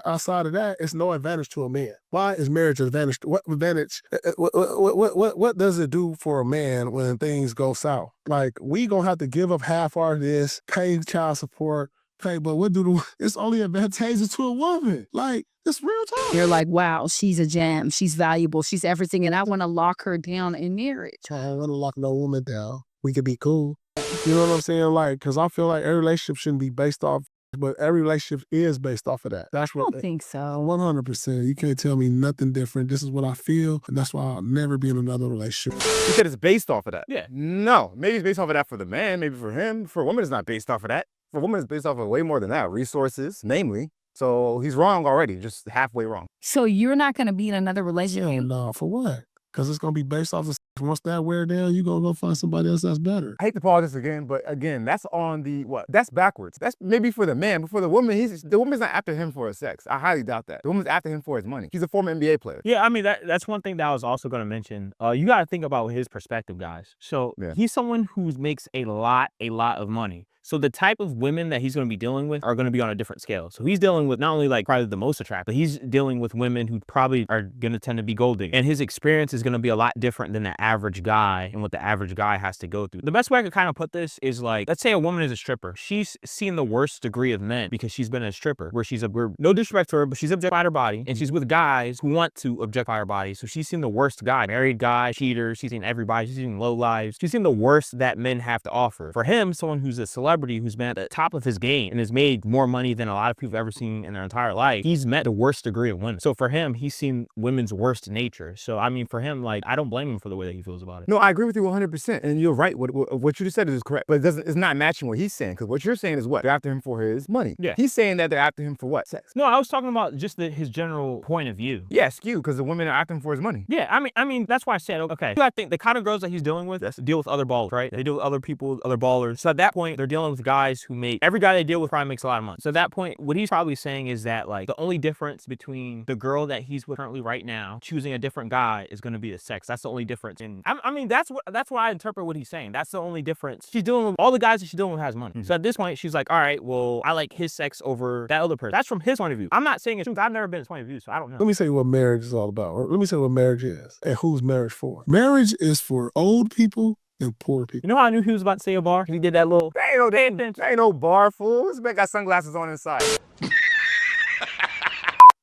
Outside of that, it's no advantage to a man. Why is marriage advantage? What advantage? What does it do for a man when things go south? Like we gonna have to give up half our this, pay child support, pay. But what do it's only advantageous to a woman? Like it's real talk. You're like, wow, she's a gem, she's valuable, she's everything, and I want to lock her down in marriage. I don't want to lock no woman down. We could be cool. You know what I'm saying? Like, because I feel like every relationship shouldn't be based off, but every relationship is based off of that. That's I what. don't think so. 100%. You can't tell me nothing different. This is what I feel, and that's why I'll never be in another relationship. You said it's based off of that. Yeah. No, maybe it's based off of that for the man, maybe for him. For a woman, it's not based off of that. For a woman, it's based off of way more than that. Resources, namely. So he's wrong already, just halfway wrong. So you're not going to be in another relationship? Hell no, for what? Because it's going to be based off of once that wear down, you're going to go find somebody else that's better. I hate to pause this again, but again, that's on the what? That's backwards. That's maybe for the man, but for the woman, the woman's not after him for his sex. I highly doubt that. The woman's after him for his money. He's a former NBA player. Yeah, I mean, that's one thing that I was also going to mention. You got to think about his perspective, guys. So he's someone who makes a lot of money. So the type of women that he's going to be dealing with are going to be on a different scale. So he's dealing with not only like probably the most attractive, but he's dealing with women who probably are going to tend to be gold diggers. And his experience is going to be a lot different than the average guy and what the average guy has to go through. The best way I could kind of put this is like, let's say a woman is a stripper. She's seen the worst degree of men because she's been a stripper where no disrespect to her, but she's objectified her body and she's with guys who want to objectify her body. So she's seen the worst guy, married guy, cheaters. She's seen everybody. She's seen low lives. She's seen the worst that men have to offer. For him, someone who's a celebrity, who's been at the top of his game and has made more money than a lot of people have ever seen in their entire life, he's met the worst degree of women. So for him, he's seen women's worst nature. So I mean, for him, like, I don't blame him for the way that he feels about it. No, I agree with you 100%. And you're right. What you just said is correct. But it's not matching what he's saying. Because what you're saying is what? They're after him for his money. Yeah. He's saying that they're after him for what? Sex. No, I was talking about just his general point of view. Yeah, skew, because the women are after him for his money. Yeah, I mean, that's why I said, okay, I think the kind of girls that he's dealing with, deal with other ballers, right? They deal with other people, other ballers. So at that point, they're dealing with guys who every guy they deal with probably makes a lot of money. So at that point, what he's probably saying is that like the only difference between the girl that he's with currently right now choosing a different guy is going to be the sex. That's the only difference. And I mean, that's what I interpret what he's saying. That's the only difference. She's dealing with all the guys that she's dealing with has money. So at this point, she's like, all right, well, I like his sex over that other person. That's from his point of view. I'm not saying it's true. I've never been his point of view, so I don't know. Let me tell you what marriage is all about. Let me tell you what marriage is and who's marriage for. Marriage is for old people and poor people. You know how I knew he was about to say a bar? He did that little, Ain't no bar, fool. This man got sunglasses on inside.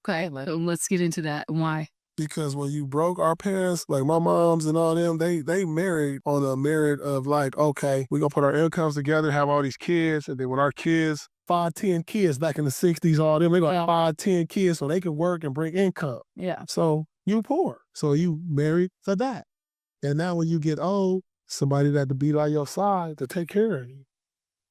Okay, let's get into that. Why? Because when you broke, our parents, like my moms and all them, they married on a merit of like, okay, we're going to put our incomes together, have all these kids, and then when our kids, 5, 10 kids back in the 60s, all them, they're going to have 5, 10 kids so they can work and bring income. Yeah. So you poor. So you married for that. And now when you get old, somebody that to be by your side to take care of you.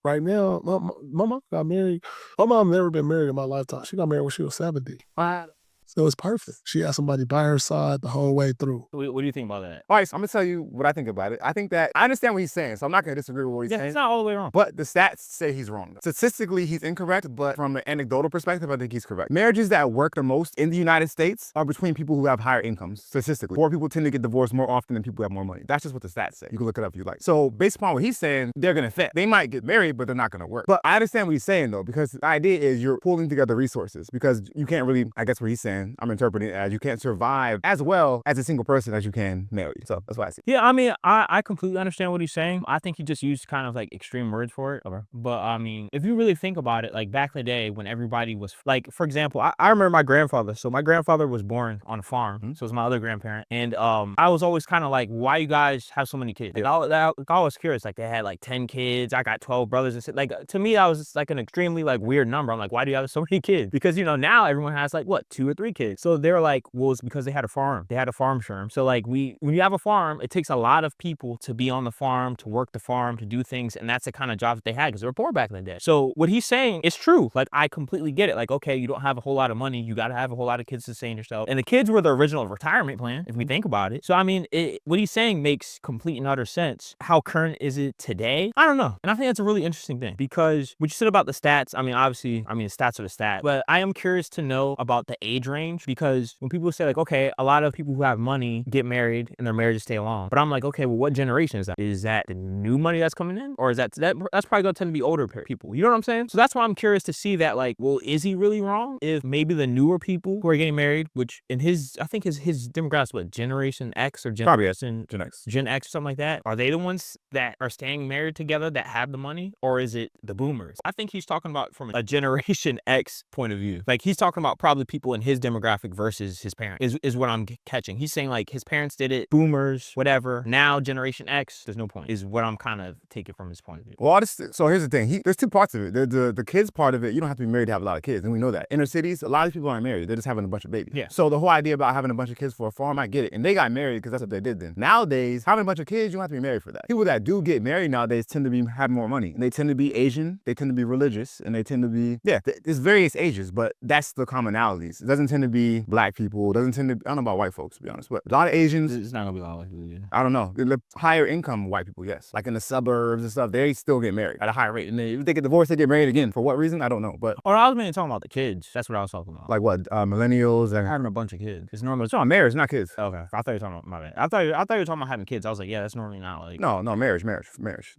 Right now, my mom got married. My mom never been married in my lifetime. She got married when she was 70. Wow. So it's perfect. She had somebody by her side the whole way through. what do you think about that? All right, so I'm going to tell you what I think about it. I think that I understand what he's saying, so I'm not going to disagree with what he's saying. It's not all the way wrong. But the stats say he's wrong. Statistically, he's incorrect, but from an anecdotal perspective, I think he's correct. Marriages that work the most in the United States are between people who have higher incomes, statistically. Poor people tend to get divorced more often than people who have more money. That's just what the stats say. You can look it up if you like. So based upon what he's saying, they're going to fit. They might get married, but they're not going to work. But I understand what he's saying, though, because the idea is you're pulling together resources because you can't really, I guess what he's saying, I'm interpreting it as you can't survive as well as a single person as you can marry. So that's what I see. Yeah, I mean, I completely understand what he's saying. I think he just used kind of like extreme words for it. But I mean, if you really think about it, like back in the day when everybody was like, for example, I remember my grandfather. So my grandfather was born on a farm. So it was my other grandparent. And I was always kind of like, why you guys have so many kids? Like, I was curious. Like they had like 10 kids. I got 12 brothers and shit. Like to me, that was just like an extremely like weird number. I'm like, why do you have so many kids? Because, you know, now everyone has like what, 2 or 3 kids. So they were like, well, it's because they had a farm. They had a farm sherm. So like when you have a farm, it takes a lot of people to be on the farm, to work the farm, to do things. And that's the kind of job that they had because they were poor back in the day. So what he's saying is true. Like I completely get it. Like, okay, you don't have a whole lot of money. You got to have a whole lot of kids to sustain yourself. And the kids were the original retirement plan, if we think about it. So I mean, what he's saying makes complete and utter sense. How current is it today? I don't know. And I think that's a really interesting thing because what you said about the stats, I mean, obviously, the stats are the stats, but I am curious to know about the age range strange because when people say like, okay, a lot of people who have money get married and their marriages stay long. But I'm like, okay, well, what generation is that? Is that the new money that's coming in? Or is that's probably gonna tend to be older people. You know what I'm saying? So that's why I'm curious to see that, like, well, is he really wrong? If maybe the newer people who are getting married, which in I think his demographics, what, Generation X or Probably Gen X. Gen X or something like that, are they the ones that are staying married together that have the money? Or is it the boomers? I think he's talking about from a Generation X point of view. Like, he's talking about probably people in his demographic versus his parents is what I'm catching. He's saying like his parents did it, boomers, whatever. Now Generation X, there's no point, is what I'm kind of taking from his point of view. Well, so here's the thing. There's two parts of it. The kids part of it, you don't have to be married to have a lot of kids, and we know that. Inner cities, a lot of people aren't married. They're just having a bunch of babies. Yeah. So the whole idea about having a bunch of kids for a farm, I get it. And they got married because that's what they did then. Nowadays, having a bunch of kids, you don't have to be married for that. People that do get married nowadays tend to have more money. And they tend to be Asian, they tend to be religious, and they tend to be, there's various ages, but that's the commonalities. It doesn't tend to be black people. It doesn't tend to, I don't know about white folks, to be honest, but a lot of Asians. It's not gonna be a lot of white people, yeah. I don't know. The higher income white people, yes. Like in the suburbs and stuff, they still get married at a higher rate. And if they get divorced, they get married again. For what reason? I don't know. But I was mainly talking about the kids. That's what I was talking about. Like what? Millennials and having a bunch of kids. It's normal. It's not marriage, not kids. Okay. I thought you were talking about my bad. I thought you were talking about having kids. I was like, yeah, that's normally not like. No, marriage.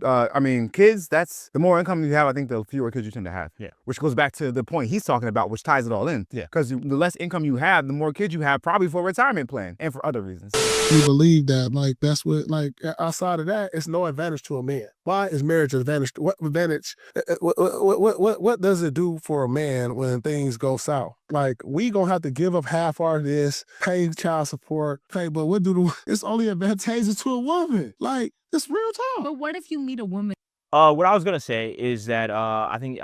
I mean, kids, that's the more income you have, I think the fewer kids you tend to have. Yeah. Which goes back to the point he's talking about, which ties it all in. Yeah. Because the less income you have, the more kids you have, probably for a retirement plan and for other reasons. We believe that, like, that's what, like, outside of that, it's no advantage to a man. Why is marriage an advantage? What advantage? What does it do for a man when things go south? Like, we gonna have to give up half our this, pay child support, but it's only advantageous to a woman. Like, it's real talk. But what if you meet a woman? What I was gonna say is that I think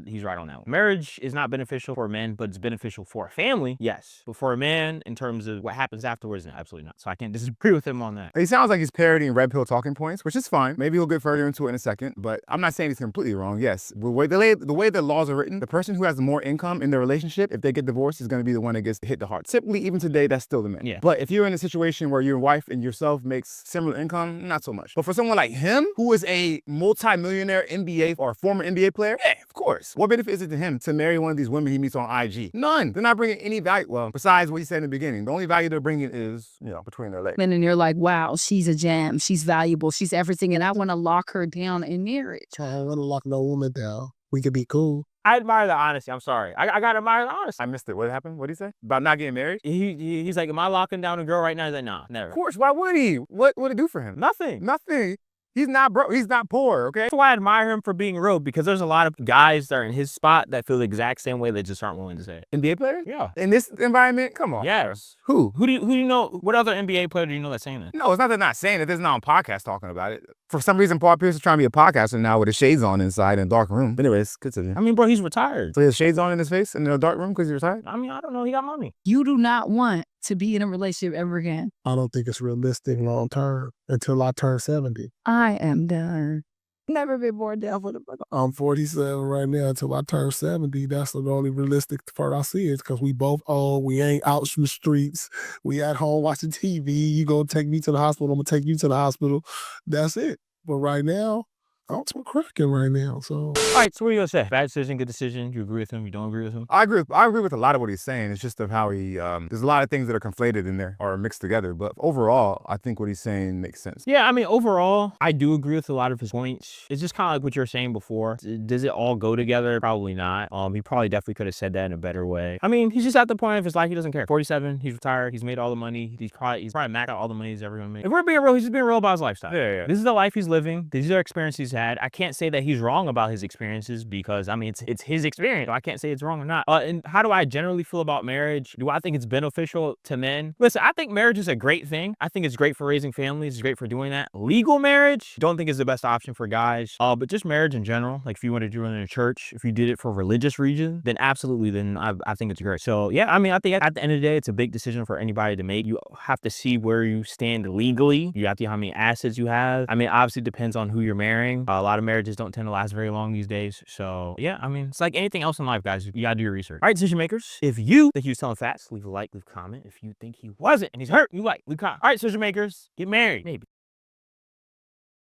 he's right on that one. Marriage is not beneficial for men, but it's beneficial for a family, yes. But for a man, in terms of what happens afterwards, no, absolutely not. So I can't disagree with him on that. He sounds like he's parodying Red Pill talking points, which is fine. Maybe he'll get further into it in a second, but I'm not saying he's completely wrong. Yes, the way the laws are written, the person who has more income in their relationship, if they get divorced, is going to be the one that gets hit the hardest. Typically, even today, that's still the man. Yeah. But if you're in a situation where your wife and yourself makes similar income, not so much. But for someone like him, who is a multi-millionaire NBA or former NBA player, yeah, of course. What benefit is it to him to marry one of these women he meets on IG? None. They're not bringing any value. Well, besides what he said in the beginning, the only value they're bringing is, between their legs. And you're like, wow, she's a gem. She's valuable. She's everything. And I want to lock her down in marriage. I don't want to lock no woman down. We could be cool. I admire the honesty. I'm sorry. I gotta admire the honesty. I missed it. What happened? What did he say? About not getting married? He's like, am I locking down a girl right now? He's like, nah, never. Of course. Why would he? What would it do for him? Nothing. Nothing. He's not broke. He's not poor, okay? That's why I admire him for being real, because there's a lot of guys that are in his spot that feel the exact same way. They just aren't willing to say it. NBA players? Yeah. In this environment? Come on. Yes. Who? Who do you know? What other NBA player do you know that's saying that? No, it's not that they're not saying it. They're not on podcast talking about it. For some reason, Paul Pierce is trying to be a podcaster now with his shades on inside in a dark room. But anyways, continue. I mean, bro, he's retired. So he has shades on in his face in a dark room because he's retired? I mean, I don't know. He got money. You do not want to be in a relationship ever again. I don't think it's realistic long term until I turn 70. I am done. Never been more down for the fuck. I'm 47 right now. Until I turn 70, that's the only realistic part I see is because we both old. We ain't out in the streets. We at home watching TV. You gonna take me to the hospital. I'm gonna take you to the hospital. That's it. But right now, I'm still cracking right now. So. All right, so what are you gonna say? Bad decision, good decision. You agree with him? You don't agree with him? I agree with a lot of what he's saying. It's just of how he, there's a lot of things that are conflated in there or mixed together. But overall, I think what he's saying makes sense. Yeah, I mean, overall, I do agree with a lot of his points. It's just kind of like what you were saying before. Does it all go together? Probably not. He probably definitely could have said that in a better way. I mean, he's just at the point of his life, he doesn't care. 47, he's retired, he's made all the money. He's probably maxed out all the money he's ever gonna make. If we're being real, he's just being real about his lifestyle. Yeah. This is the life he's living. These are experiences he's had. I can't say that he's wrong about his experiences because, I mean, it's his experience. So I can't say it's wrong or not. And how do I generally feel about marriage? Do I think it's beneficial to men? Listen, I think marriage is a great thing. I think it's great for raising families. It's great for doing that. Legal marriage, don't think is the best option for guys. But just marriage in general, like if you want to do it in a church, if you did it for religious reasons, then absolutely, then I think it's great. So yeah, I mean, I think at the end of the day, it's a big decision for anybody to make. You have to see where you stand legally. You have to see how many assets you have. I mean, obviously it depends on who you're marrying. A lot of marriages don't tend to last very long these days. So yeah, I mean, it's like anything else in life, guys. You gotta do your research. All right, decision makers. If you think he was telling facts, leave a like, leave a comment. If you think he wasn't and he's hurt, you like, leave a comment. All right, decision makers, get married, maybe.